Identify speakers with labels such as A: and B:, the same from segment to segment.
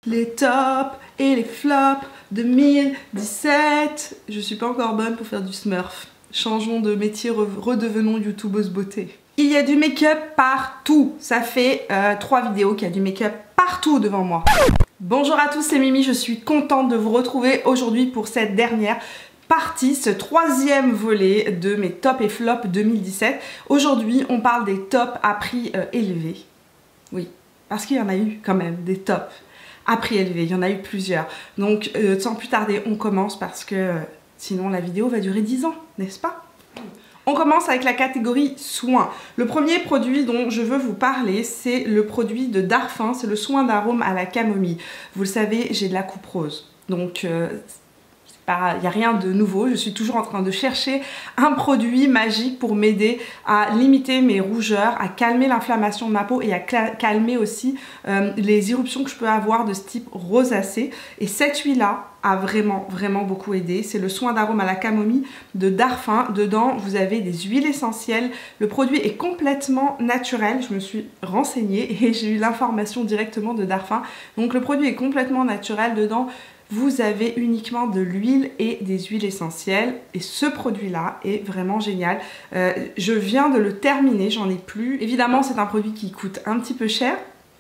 A: Les tops et les flops 2017. Je suis pas encore bonne pour faire du smurf. Changeons de métier, redevenons youtubeuse beauté. Il y a du make-up partout. Ça fait 3 vidéos qu'il y a du make-up partout devant moi. Bonjour à tous, c'est Mimi, je suis contente de vous retrouver aujourd'hui pour cette dernière partie, ce 3e volet de mes tops et flops 2017. Aujourd'hui, on parle des tops à prix élevé. Oui, parce qu'il y en a eu quand même des tops à prix élevé, il y en a eu plusieurs. Donc sans plus tarder, on commence parce que sinon la vidéo va durer 10 ans, n'est-ce pas? On commence avec la catégorie soins. Le premier produit dont je veux vous parler, c'est le produit de Darphin, c'est le soin d'arôme à la camomille. Vous le savez, j'ai de la coupe rose, donc il n'y a rien de nouveau. Je suis toujours en train de chercher un produit magique pour m'aider à limiter mes rougeurs, à calmer l'inflammation de ma peau et à calmer aussi les éruptions que je peux avoir de ce type rosacée. Et cette huile-là a vraiment beaucoup aidé. C'est le soin d'arôme à la camomille de Darphin. Dedans, vous avez des huiles essentielles. Le produit est complètement naturel. Je me suis renseignée et j'ai eu l'information directement de Darphin. Donc le produit est complètement naturel. Dedans, vous avez uniquement de l'huile et des huiles essentielles et ce produit-là est vraiment génial. Je viens de le terminer, j'en ai plus. Évidemment, c'est un produit qui coûte un petit peu cher,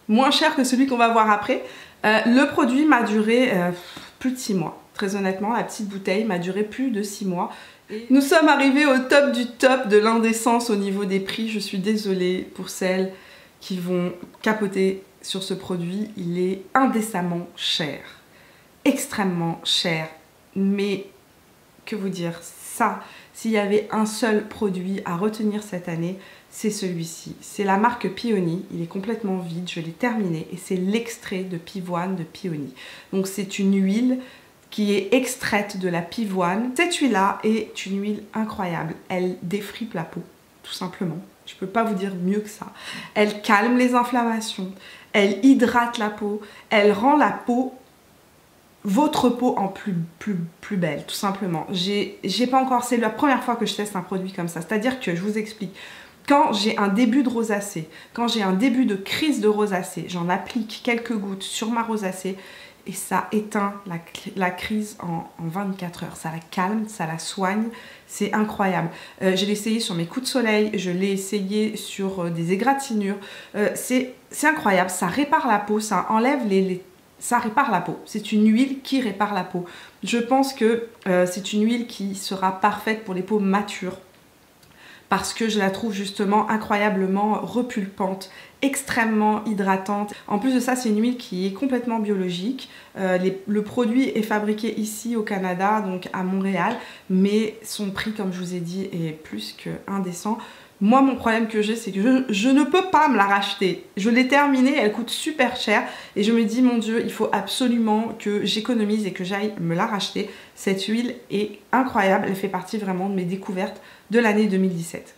A: moins cher que celui qu'on va voir après. Le produit m'a duré plus de 6 mois. Très honnêtement, la petite bouteille m'a duré plus de 6 mois. Et nous sommes arrivés au top du top de l'indécence au niveau des prix. Je suis désolée pour celles qui vont capoter sur ce produit. Il est indécemment cher. Extrêmement cher, mais que vous dire, ça, s'il y avait un seul produit à retenir cette année, c'est celui-ci. C'est la marque Peony, il est complètement vide, je l'ai terminé et c'est l'extrait de pivoine de Peony. Donc c'est une huile qui est extraite de la pivoine. Cette huile-là est une huile incroyable, elle défripe la peau, tout simplement. Je peux pas vous dire mieux que ça. Elle calme les inflammations, elle hydrate la peau, elle rend la peau votre peau en plus belle, tout simplement. J'ai pas encore, c'est la première fois que je teste un produit comme ça. C'est-à-dire que, je vous explique, quand j'ai un début de rosacée, quand j'ai un début de crise de rosacée, j'en applique quelques gouttes sur ma rosacée et ça éteint la crise en 24 heures. Ça la calme, ça la soigne, c'est incroyable. Je l'ai essayé sur mes coups de soleil, je l'ai essayé sur des égratignures. C'est incroyable, ça répare la peau, ça enlève ça répare la peau. C'est une huile qui répare la peau. Je pense que c'est une huile qui sera parfaite pour les peaux matures parce que je la trouve justement incroyablement repulpante, extrêmement hydratante. En plus de ça, c'est une huile qui est complètement biologique. Le produit est fabriqué ici au Canada, donc à Montréal, mais son prix, comme je vous ai dit, est plus que indécent. Moi, mon problème que j'ai, c'est que je ne peux pas me la racheter. Je l'ai terminée, elle coûte super cher et je me dis, mon Dieu, il faut absolument que j'économise et que j'aille me la racheter. Cette huile est incroyable, elle fait partie vraiment de mes découvertes de l'année 2017.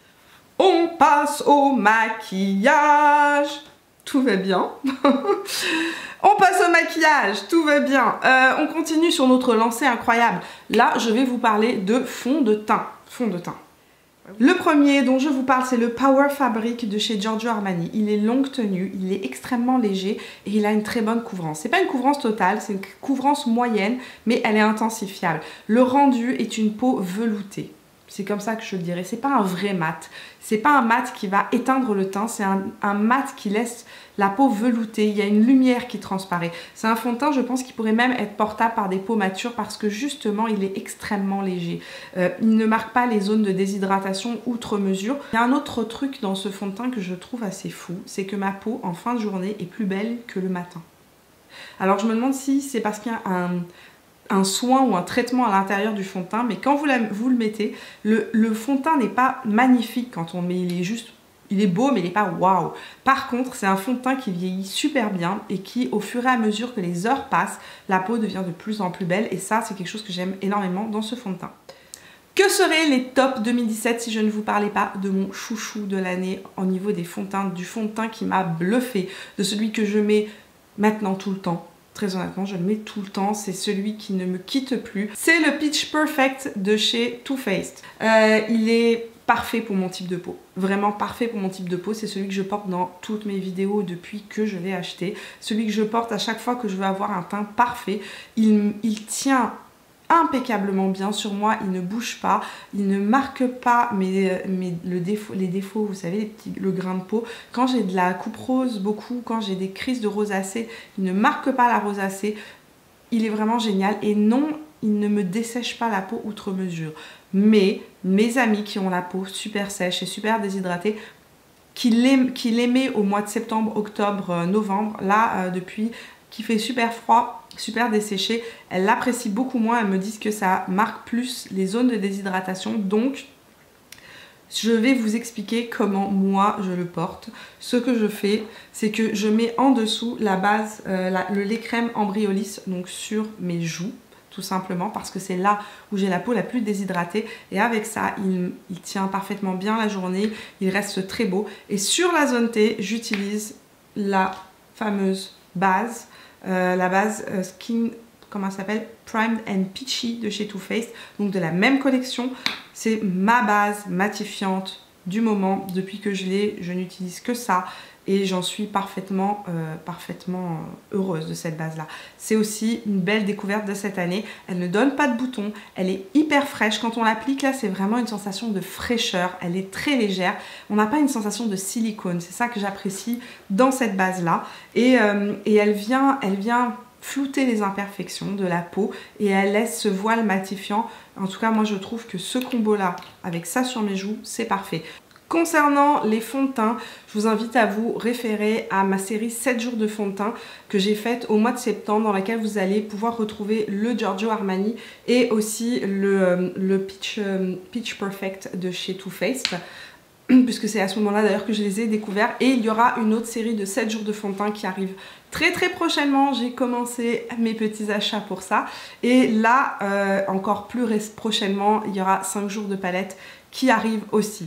A: On passe au maquillage. Tout va bien. On passe au maquillage, tout va bien. On continue sur notre lancée incroyable. Là, je vais vous parler de fond de teint. Fond de teint. Le premier dont je vous parle, c'est le Power Fabric de chez Giorgio Armani. Il est longue tenue, il est extrêmement léger et il a une très bonne couvrance. C'est pas une couvrance totale, c'est une couvrance moyenne, mais elle est intensifiable. Le rendu est une peau veloutée. C'est comme ça que je le dirais. C'est pas un vrai mat. C'est pas un mat qui va éteindre le teint. C'est un mat qui laisse la peau veloutée. Il y a une lumière qui transparaît. C'est un fond de teint, je pense, qui pourrait même être portable par des peaux matures parce que justement, il est extrêmement léger. Il ne marque pas les zones de déshydratation outre mesure. Il y a un autre truc dans ce fond de teint que je trouve assez fou. C'est que ma peau, en fin de journée, est plus belle que le matin. Alors, je me demande si c'est parce qu'il y a un soin ou un traitement à l'intérieur du fond de teint, mais quand vous le mettez, le fond de teint n'est pas magnifique quand on le met, il est beau mais il n'est pas waouh. Par contre, c'est un fond de teint qui vieillit super bien et qui, au fur et à mesure que les heures passent, la peau devient de plus en plus belle et ça, c'est quelque chose que j'aime énormément dans ce fond de teint. Que seraient les tops 2017 si je ne vous parlais pas de mon chouchou de l'année au niveau des fonds de teint, du fond de teint qui m'a bluffé, de celui que je mets maintenant tout le temps. Très honnêtement, je le mets tout le temps. C'est celui qui ne me quitte plus. C'est le Pitch Perfect de chez Too Faced. Il est parfait pour mon type de peau. Vraiment parfait pour mon type de peau. C'est celui que je porte dans toutes mes vidéos depuis que je l'ai acheté. Celui que je porte à chaque fois que je veux avoir un teint parfait. Il tient impeccablement bien sur moi, il ne bouge pas, il ne marque pas les défauts, vous savez, le grain de peau. Quand j'ai de la coupe rose beaucoup, quand j'ai des crises de rosacée, il ne marque pas la rosacée. Il est vraiment génial et non, il ne me dessèche pas la peau outre mesure. Mais mes amis qui ont la peau super sèche et super déshydratée, qui l'aimaient au mois de septembre, octobre, novembre, là depuis qu'il fait super froid, super desséché, elles l'apprécient beaucoup moins, elles me disent que ça marque plus les zones de déshydratation. Donc je vais vous expliquer comment moi je le porte. Ce que je fais, c'est que je mets en dessous la base, le lait crème Embryolisse, donc sur mes joues, tout simplement parce que c'est là où j'ai la peau la plus déshydratée, et avec ça il tient parfaitement bien la journée, il reste très beau. Et sur la zone T, j'utilise la fameuse base, la base Skin, comment elle s'appelle, Primed and Peachy de chez Too Faced, donc de la même collection. C'est ma base matifiante du moment. Depuis que je l'ai, je n'utilise que ça et j'en suis parfaitement heureuse de cette base là. C'est aussi une belle découverte de cette année. Elle ne donne pas de boutons, elle est hyper fraîche. Quand on l'applique là, c'est vraiment une sensation de fraîcheur, elle est très légère. On n'a pas une sensation de silicone, c'est ça que j'apprécie dans cette base là. Et elle vient flouter les imperfections de la peau et elle laisse ce voile matifiant. En tout cas, moi je trouve que ce combo là, avec ça sur mes joues, c'est parfait. Concernant les fonds de teint, je vous invite à vous référer à ma série 7 jours de fond de teint que j'ai faite au mois de septembre, dans laquelle vous allez pouvoir retrouver le Giorgio Armani et aussi le Peach Perfect de chez Too Faced, puisque c'est à ce moment-là d'ailleurs que je les ai découverts. Et il y aura une autre série de 7 jours de fond de teint qui arrive très prochainement. J'ai commencé mes petits achats pour ça. Et là, encore plus prochainement, il y aura 5 jours de palette qui arrivent aussi.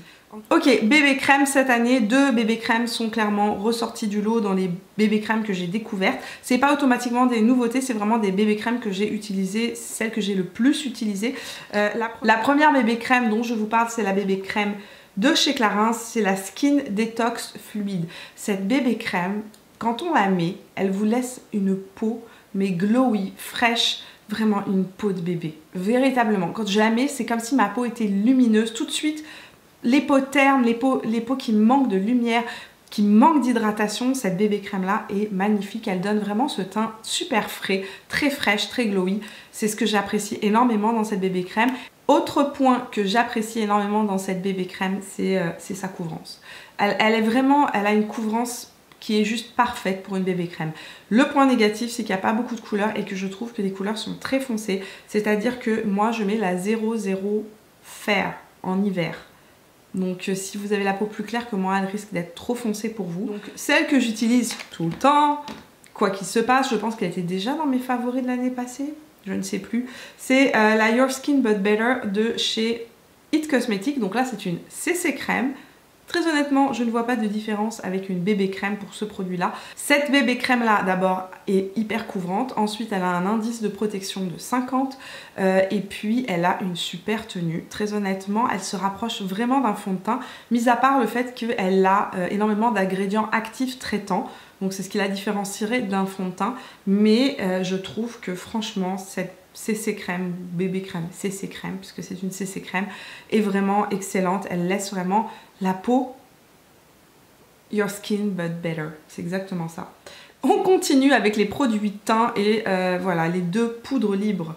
A: Ok, bébé crème cette année, 2 bébés crèmes sont clairement ressortis du lot dans les bébés crèmes que j'ai découvertes. C'est pas automatiquement des nouveautés, c'est vraiment des bébés crèmes que j'ai utilisées, celles que j'ai le plus utilisées. La première bébé crème dont je vous parle, c'est la bébé crème de chez Clarins, c'est la Skin Detox Fluide. Cette bébé crème, quand on la met, elle vous laisse une peau mais glowy, fraîche, vraiment une peau de bébé, véritablement. Quand je la mets, c'est comme si ma peau était lumineuse tout de suite. Les peaux ternes, les peaux qui manquent de lumière, qui manquent d'hydratation, cette bébé crème là est magnifique. Elle donne vraiment ce teint super frais, très fraîche, très glowy. C'est ce que j'apprécie énormément dans cette bébé crème. Autre point que j'apprécie énormément dans cette bébé crème, c'est sa couvrance. Elle a une couvrance qui est juste parfaite pour une bébé crème. Le point négatif, c'est qu'il n'y a pas beaucoup de couleurs et que je trouve que les couleurs sont très foncées. C'est-à-dire que moi, je mets la 00 Fair en hiver. Donc si vous avez la peau plus claire que moi, elle risque d'être trop foncée pour vous. Donc celle que j'utilise tout le temps, quoi qu'il se passe, je pense qu'elle était déjà dans mes favoris de l'année passée, je ne sais plus. C'est la Your Skin But Better de chez It Cosmetics. Donc là c'est une CC crème. Très honnêtement, je ne vois pas de différence avec une bébé crème pour ce produit-là. Cette bébé crème-là, d'abord, est hyper couvrante. Ensuite, elle a un indice de protection de 50. Et puis, elle a une super tenue. Très honnêtement, elle se rapproche vraiment d'un fond de teint, mis à part le fait qu'elle a énormément d'ingrédients actifs traitants. Donc, c'est ce qui la différencierait d'un fond de teint. Mais je trouve que, franchement, cette CC crème, bébé crème, CC crème, puisque c'est une CC crème, est vraiment excellente. Elle laisse vraiment la peau Your Skin But Better. C'est exactement ça. On continue avec les produits de teint et voilà, les 2 poudres libres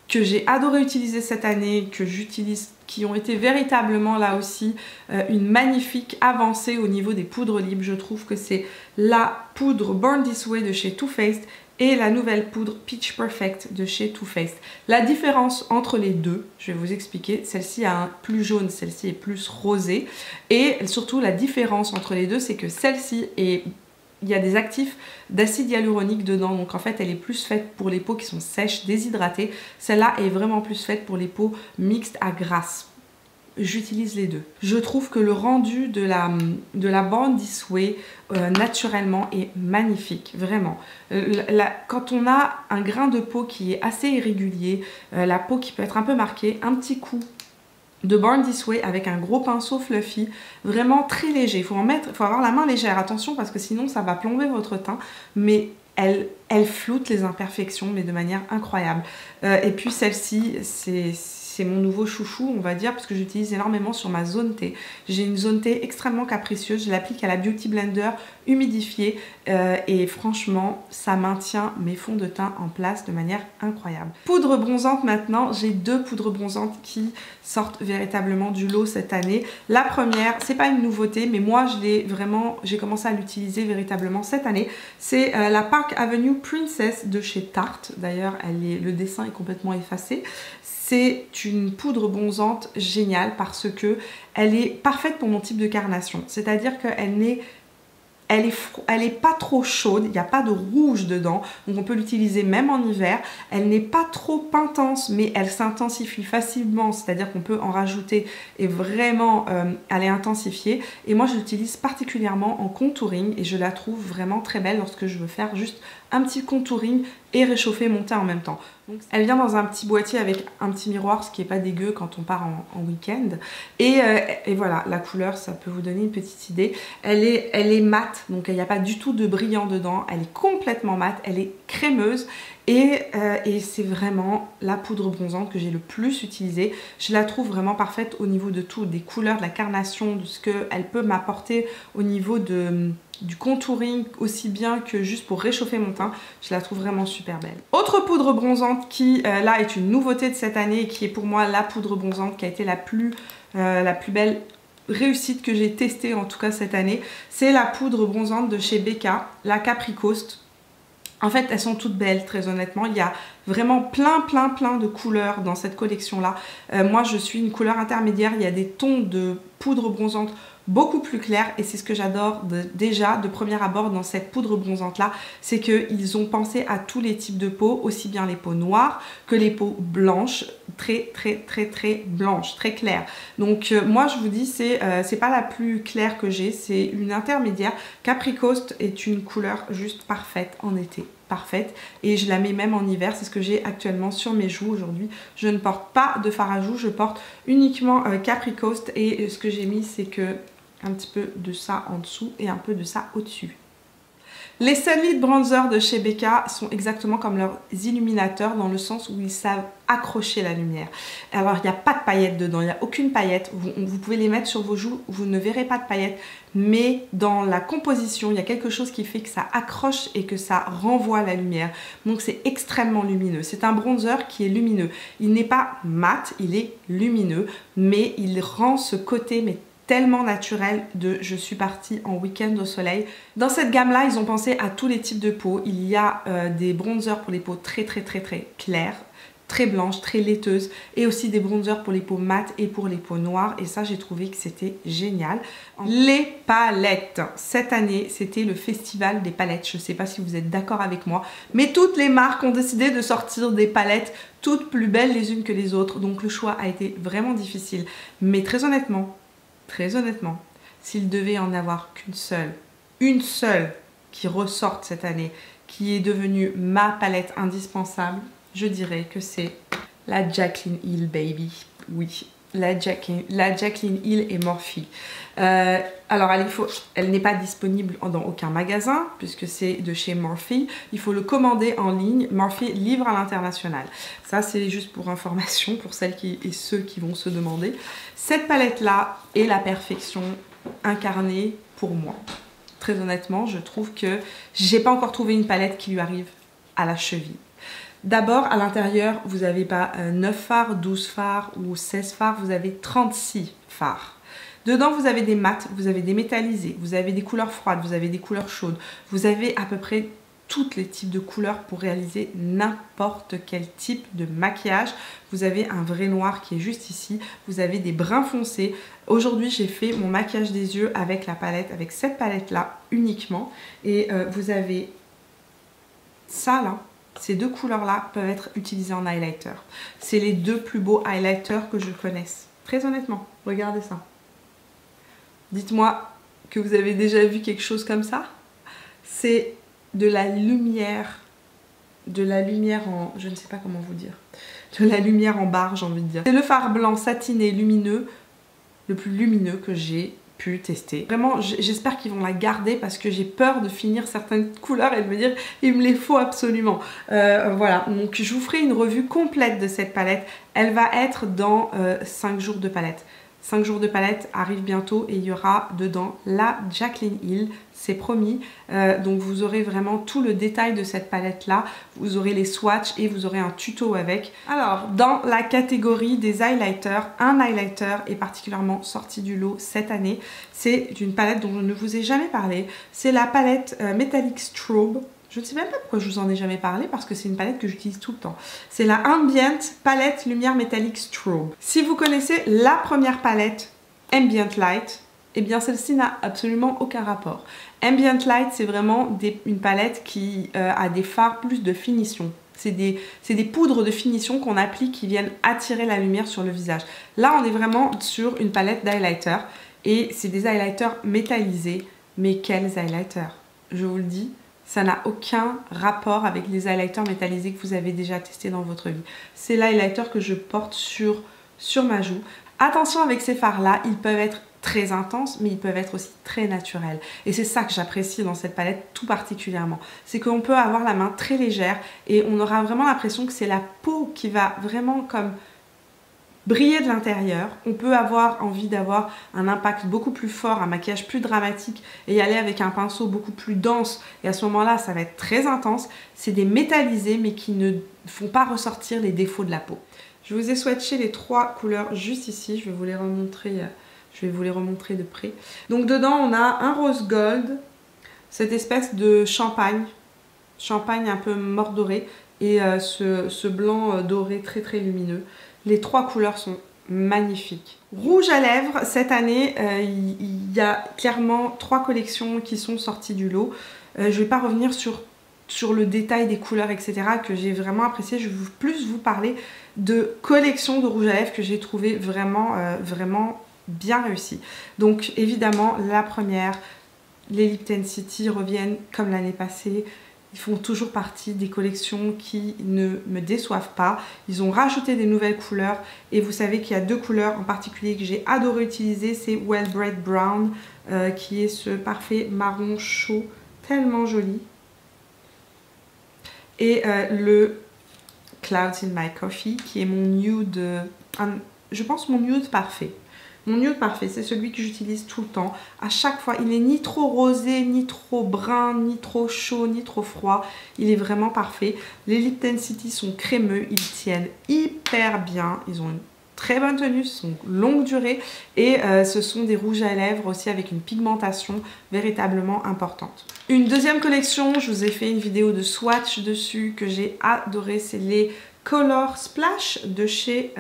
A: que j'ai adoré utiliser cette année, que j'utilise, qui ont été véritablement là aussi une magnifique avancée au niveau des poudres libres. Je trouve que c'est la poudre Born This Way de chez Too Faced et la nouvelle poudre Peach Perfect de chez Too Faced. La différence entre les deux, je vais vous expliquer. Celle-ci a un plus jaune, celle-ci est plus rosée. Et surtout la différence entre les deux, c'est que celle-ci est... Il y a des actifs d'acide hyaluronique dedans, donc en fait elle est plus faite pour les peaux qui sont sèches, déshydratées. Celle-là est vraiment plus faite pour les peaux mixtes à grasses. J'utilise les deux. Je trouve que le rendu de la Born This Way naturellement est magnifique, vraiment. Quand on a un grain de peau qui est assez irrégulier, la peau qui peut être un peu marquée, un petit coup de Born This Way avec un gros pinceau fluffy, vraiment très léger. Il faut avoir la main légère, attention parce que sinon ça va plomber votre teint, mais elle floute les imperfections, mais de manière incroyable. Et puis celle-ci, c'est mon nouveau chouchou, on va dire, parce que j'utilise énormément sur ma zone T. J'ai une zone T extrêmement capricieuse, je l'applique à la Beauty Blender humidifiée et franchement, ça maintient mes fonds de teint en place de manière incroyable. Poudre bronzante maintenant, j'ai 2 poudres bronzantes qui sortent véritablement du lot cette année. La première, c'est pas une nouveauté, mais moi j'ai commencé à l'utiliser véritablement cette année. C'est la Park Avenue Princess de chez Tarte. D'ailleurs, le dessin est complètement effacé. C'est une poudre bronzante géniale parce que elle est parfaite pour mon type de carnation. C'est-à-dire qu'elle est pas trop chaude, il n'y a pas de rouge dedans, donc on peut l'utiliser même en hiver. Elle n'est pas trop intense, mais elle s'intensifie facilement, c'est-à-dire qu'on peut en rajouter et vraiment aller intensifier. Et moi je l'utilise particulièrement en contouring et je la trouve vraiment très belle lorsque je veux faire juste un petit contouring et réchauffer mon teint en même temps. Donc, elle vient dans un petit boîtier avec un petit miroir, ce qui n'est pas dégueu quand on part en week-end. Et voilà, la couleur, ça peut vous donner une petite idée. Elle est mate, donc il n'y a pas du tout de brillant dedans. Elle est complètement mate, elle est crémeuse. Et c'est vraiment la poudre bronzante que j'ai le plus utilisée. Je la trouve vraiment parfaite au niveau de tout, des couleurs, de la carnation, de ce qu'elle peut m'apporter au niveau du contouring, aussi bien que juste pour réchauffer mon teint. Je la trouve vraiment super belle. Autre poudre bronzante qui là est une nouveauté de cette année et qui est pour moi la poudre bronzante qui a été la plus belle réussite que j'ai testée en tout cas cette année, c'est la poudre bronzante de chez Becca, la Capricoast. En fait, elles sont toutes belles, très honnêtement. Il y a vraiment plein de couleurs dans cette collection-là. Moi, je suis une couleur intermédiaire. Il y a des tons de poudre bronzante beaucoup plus clairs et c'est ce que j'adore déjà de premier abord dans cette poudre bronzante-là. C'est qu'ils ont pensé à tous les types de peau, aussi bien les peaux noires que les peaux blanches, très blanches, très claires. Donc moi, je vous dis, c'est pas la plus claire que j'ai, c'est une intermédiaire. Capricoast est une couleur juste parfaite en été. Parfaite et je la mets même en hiver, c'est ce que j'ai actuellement sur mes joues aujourd'hui. Je ne porte pas de fard à joues, je porte uniquement Capricoast et ce que j'ai mis c'est que un petit peu de ça en dessous et un peu de ça au-dessus. Les Sunlit Bronzer de chez Becca sont exactement comme leurs illuminateurs dans le sens où ils savent accrocher la lumière. Alors il n'y a pas de paillettes dedans, il n'y a aucune paillette. Vous pouvez les mettre sur vos joues, vous ne verrez pas de paillettes. Mais dans la composition, il y a quelque chose qui fait que ça accroche et que ça renvoie la lumière. Donc c'est extrêmement lumineux. C'est un bronzer qui est lumineux. Il n'est pas mat, il est lumineux, mais il rend ce côté tellement naturel de je suis partie en week-end au soleil. Dans cette gamme là ils ont pensé à tous les types de peau. Il y a des bronzers pour les peaux très claires, très blanches, très laiteuses et aussi des bronzers pour les peaux mates et pour les peaux noires et ça j'ai trouvé que c'était génial. Les palettes, cette année c'était le festival des palettes, je sais pas si vous êtes d'accord avec moi, mais toutes les marques ont décidé de sortir des palettes toutes plus belles les unes que les autres, donc le choix a été vraiment difficile, mais très honnêtement, s'il devait en avoir une seule qui ressorte cette année, qui est devenue ma palette indispensable, je dirais que c'est la Jaclyn Hill Baby. Oui, la Jaclyn Hill et Morphe. Alors elle n'est pas disponible dans aucun magasin puisque c'est de chez Morphe. Il faut le commander en ligne. Morphe livre à l'international. Ça c'est juste pour information pour celles et ceux qui vont se demander. Cette palette là est la perfection incarnée pour moi. Très honnêtement, je trouve que j'ai pas encore trouvé une palette qui lui arrive à la cheville. D'abord, à l'intérieur, vous n'avez pas 9 fards, 12 fards ou 16 fards, vous avez 36 fards. Dedans, vous avez des mats, vous avez des métallisés, vous avez des couleurs froides, vous avez des couleurs chaudes. Vous avez à peu près tous les types de couleurs pour réaliser n'importe quel type de maquillage. Vous avez un vrai noir qui est juste ici, vous avez des bruns foncés. Aujourd'hui, j'ai fait mon maquillage des yeux avec la palette, avec cette palette-là uniquement. Et vous avez ça là. Ces deux couleurs-là peuvent être utilisées en highlighter. C'est les deux plus beaux highlighters que je connaisse. Très honnêtement, regardez ça. Dites-moi que vous avez déjà vu quelque chose comme ça. C'est de la lumière de la lumière en... je ne sais pas comment vous dire. De la lumière en barre, j'ai envie de dire. C'est le fard blanc satiné lumineux, le plus lumineux que j'ai pu tester. Vraiment, j'espère qu'ils vont la garder parce que j'ai peur de finir certaines couleurs et de me dire il me les faut absolument. Voilà, donc je vous ferai une revue complète de cette palette. Elle va être dans 5 jours de palette. 5 jours de palette arrivent bientôt et il y aura dedans la Jaclyn Hill, c'est promis. Donc vous aurez vraiment tout le détail de cette palette là, vous aurez les swatchs et vous aurez un tuto avec. Alors dans la catégorie des highlighters, un highlighter est particulièrement sorti du lot cette année. C'est une palette dont je ne vous ai jamais parlé, c'est la palette Metallic Strobe. Je ne sais même pas pourquoi je vous en ai jamais parlé parce que c'est une palette que j'utilise tout le temps. C'est la Ambient Palette Lumière Metallic Strobe. Si vous connaissez la première palette Ambient Light, eh bien celle-ci n'a absolument aucun rapport. Ambient Light, c'est vraiment une palette qui a des fards plus de finition. C'est des poudres de finition qu'on applique qui viennent attirer la lumière sur le visage. Là, on est vraiment sur une palette d'highlighter et c'est des highlighters métallisés. Mais quels highlighters? Je vous le dis. Ça n'a aucun rapport avec les highlighters métallisés que vous avez déjà testés dans votre vie. C'est l'highlighter que je porte sur ma joue. Attention avec ces fards-là, ils peuvent être très intenses, mais ils peuvent être aussi très naturels. Et c'est ça que j'apprécie dans cette palette tout particulièrement. C'est qu'on peut avoir la main très légère et on aura vraiment l'impression que c'est la peau qui va vraiment comme briller de l'intérieur. On peut avoir envie d'avoir un impact beaucoup plus fort, un maquillage plus dramatique et y aller avec un pinceau beaucoup plus dense et à ce moment-là ça va être très intense. C'est des métallisés mais qui ne font pas ressortir les défauts de la peau. Je vous ai swatché les 3 couleurs juste ici, je vais vous les remontrer de près. Donc dedans on a un rose gold, cette espèce de champagne un peu mordoré et ce blanc doré très très lumineux. Les 3 couleurs sont magnifiques. Rouge à lèvres, cette année, il y a clairement 3 collections qui sont sorties du lot. Je ne vais pas revenir sur le détail des couleurs, etc. que j'ai vraiment apprécié. Je vais plus vous parler de collections de rouge à lèvres que j'ai trouvé vraiment, vraiment bien réussies. Donc évidemment, la première, les Lipton City reviennent comme l'année passée. Ils font toujours partie des collections qui ne me déçoivent pas. Ils ont rajouté des nouvelles couleurs et vous savez qu'il y a 2 couleurs en particulier que j'ai adoré utiliser. C'est Well Bred Brown qui est ce parfait marron chaud, tellement joli. Et le Clouds in My Coffee qui est mon nude, je pense mon nude parfait. Mon nude parfait, c'est celui que j'utilise tout le temps. À chaque fois, il n'est ni trop rosé, ni trop brun, ni trop chaud, ni trop froid. Il est vraiment parfait. Les Lipton City sont crémeux, ils tiennent hyper bien. Ils ont une très bonne tenue, ce sont longue durée. Et ce sont des rouges à lèvres aussi avec une pigmentation véritablement importante. Une deuxième collection, je vous ai fait une vidéo de swatch dessus que j'ai adoré. C'est les Color Splash de chez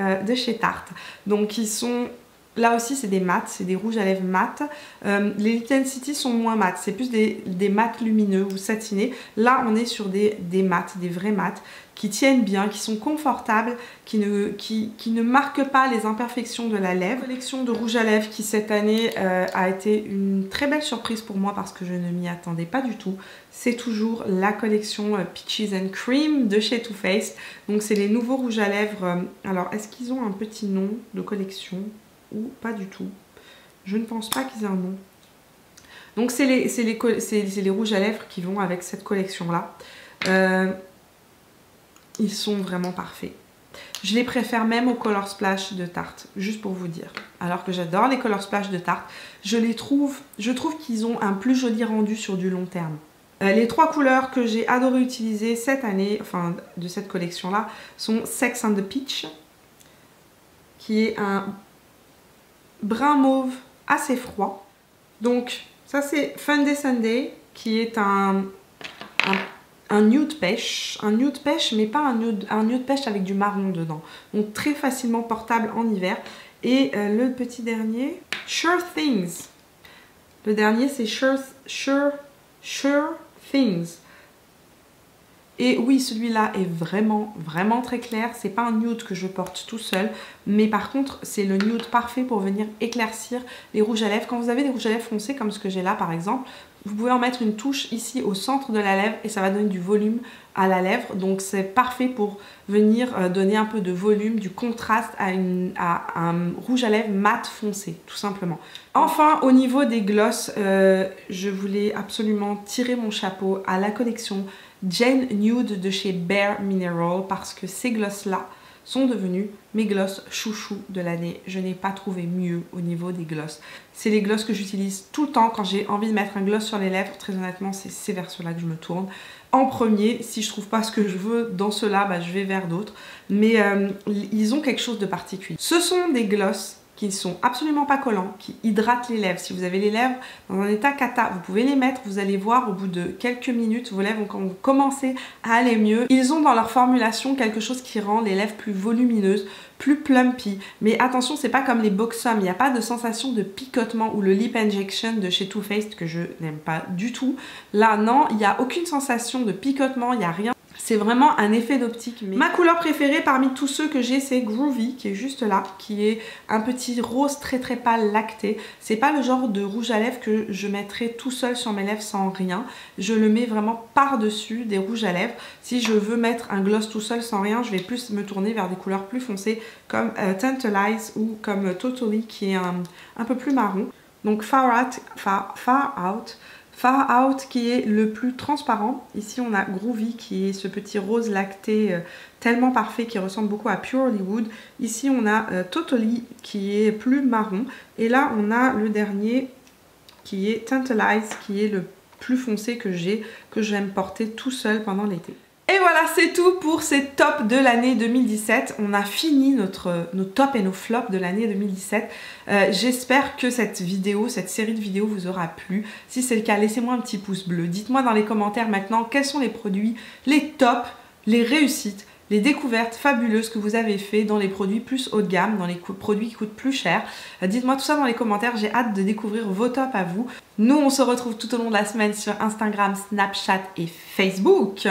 A: Tarte. Donc ils sont... Là aussi c'est des mats, c'est des rouges à lèvres mat. Les Lipton City sont moins mat, c'est plus des mats lumineux ou satinés. Là on est sur des mats, des vrais mats qui tiennent bien, qui sont confortables, qui ne marquent pas les imperfections de la lèvre. Une collection de rouge à lèvres qui cette année a été une très belle surprise pour moi parce que je ne m'y attendais pas du tout. C'est toujours la collection Peaches and Cream de chez Too Faced. Donc c'est les nouveaux rouges à lèvres. Alors est-ce qu'ils ont un petit nom de collection ? Ou pas du tout. Je ne pense pas qu'ils aient un nom. Donc c'est les rouges à lèvres qui vont avec cette collection là. Ils sont vraiment parfaits. Je les préfère même aux Color Splash de Tarte, juste pour vous dire. Alors que j'adore les Color Splash de Tarte, je trouve qu'ils ont un plus joli rendu sur du long terme. Les 3 couleurs que j'ai adoré utiliser cette année, enfin de cette collection là, sont Sex and the Peach, qui est un brun mauve assez froid. Donc ça c'est Fun Day Sunday qui est un nude pêche. Un nude pêche mais pas un nude pêche avec du marron dedans. Donc très facilement portable en hiver. Et le petit dernier, Sure Things. Le dernier c'est Sure Things. Et oui, celui-là est vraiment, vraiment très clair. C'est pas un nude que je porte tout seul. Mais par contre, c'est le nude parfait pour venir éclaircir les rouges à lèvres. Quand vous avez des rouges à lèvres foncés, comme ce que j'ai là par exemple, Vous pouvez en mettre une touche ici au centre de la lèvre et ça va donner du volume à la lèvre. Donc c'est parfait pour venir donner un peu de volume, du contraste à un rouge à lèvres mat foncé, tout simplement. Enfin, au niveau des glosses, je voulais absolument tirer mon chapeau à la collection Jane Nude de chez Bare Mineral parce que ces glosses-là sont devenus mes glosses chouchou de l'année. Je n'ai pas trouvé mieux au niveau des glosses. C'est les glosses que j'utilise tout le temps quand j'ai envie de mettre un gloss sur les lèvres. Très honnêtement, c'est vers ceux-là que je me tourne. En premier, si je trouve pas ce que je veux dans ceux-là, bah, je vais vers d'autres. Mais ils ont quelque chose de particulier. Ce sont des glosses qui ne sont absolument pas collants, qui hydratent les lèvres. Si vous avez les lèvres dans un état cata, vous pouvez les mettre, vous allez voir au bout de quelques minutes, vos lèvres vont commencer à aller mieux. Ils ont dans leur formulation quelque chose qui rend les lèvres plus volumineuses, plus plumpy. Mais attention, c'est pas comme les Buxom, il n'y a pas de sensation de picotement ou le Lip Injection de chez Too Faced que je n'aime pas du tout. Là, non, il n'y a aucune sensation de picotement, il n'y a rien. C'est vraiment un effet d'optique. Mais ma couleur préférée parmi tous ceux que j'ai, c'est Groovy, qui est juste là, qui est un petit rose très très pâle lacté. C'est pas le genre de rouge à lèvres que je mettrais tout seul sur mes lèvres sans rien. Je le mets vraiment par-dessus des rouges à lèvres. Si je veux mettre un gloss tout seul sans rien, je vais plus me tourner vers des couleurs plus foncées comme Tantalize ou comme Totally, qui est un peu plus marron. Donc Far Out qui est le plus transparent. Ici on a Groovy qui est ce petit rose lacté tellement parfait qui ressemble beaucoup à Pure Hollywood. Ici on a Totally qui est plus marron. Et là on a le dernier qui est Tantalize qui est le plus foncé que j'aime porter tout seul pendant l'été. Et voilà, c'est tout pour ces tops de l'année 2017. On a fini nos tops et nos flops de l'année 2017. J'espère que cette série de vidéos vous aura plu. Si c'est le cas, laissez-moi un petit pouce bleu. Dites-moi dans les commentaires maintenant quels sont les produits, les tops, les réussites, les découvertes fabuleuses que vous avez fait dans les produits plus haut de gamme, dans les produits qui coûtent plus cher. Dites-moi tout ça dans les commentaires, j'ai hâte de découvrir vos tops à vous. Nous, on se retrouve tout au long de la semaine sur Instagram, Snapchat et Facebook.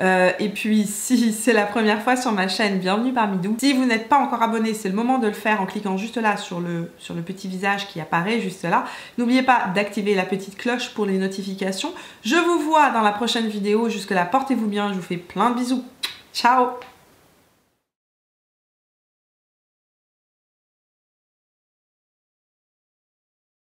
A: Et puis, si c'est la première fois sur ma chaîne, bienvenue parmi nous. Si vous n'êtes pas encore abonné, c'est le moment de le faire en cliquant juste là sur le petit visage qui apparaît juste là. N'oubliez pas d'activer la petite cloche pour les notifications. Je vous vois dans la prochaine vidéo. Jusque là, portez-vous bien. Je vous fais plein de bisous. Ciao!